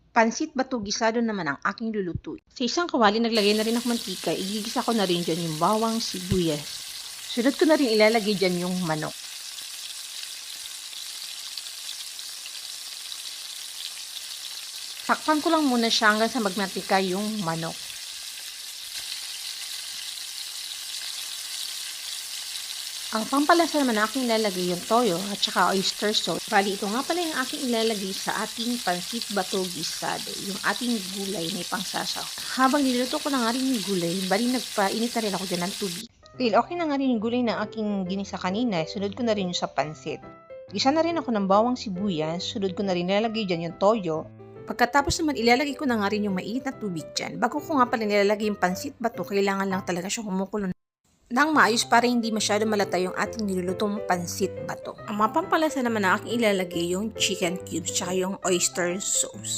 Pansit bato gisado naman ang aking lulutuin. Sa isang kawali, naglagay na rin ako mantika. Igigisa ko na rin dyan yung bawang sibuyas. Sunod ko na rin ilalagay dyan yung manok. Takpan ko lang muna siya hanggang sa magmatika yung manok. Ang pampalasa naman na aking ilalagay yung toyo at saka oyster sauce. Bali, ito nga pala yung aking ilalagay sa ating pansit bato gisado. Yung ating gulay may pangsasaw. Habang niluto ko na nga rin yung gulay, bali nagpainit na rin ako dyan ng tubig. Dahil okay na nga rin yung gulay na aking ginisa kanina, sunod ko na rin yung sa pansit. Gisa na rin ako ng bawang sibuyas, sunod ko na rin nilalagay dyan yung toyo. Pagkatapos naman, ilalagay ko na nga rin yung mainit na tubig dyan. Bago ko nga pala nilalagay yung pansit bato, kailangan lang talaga siya kumukulo nang maayos para hindi masyado malata yung ating nilulutong pansit bato. Ang mapampalasa naman na aking ilalagay yung chicken cubes tsaka yung oyster sauce.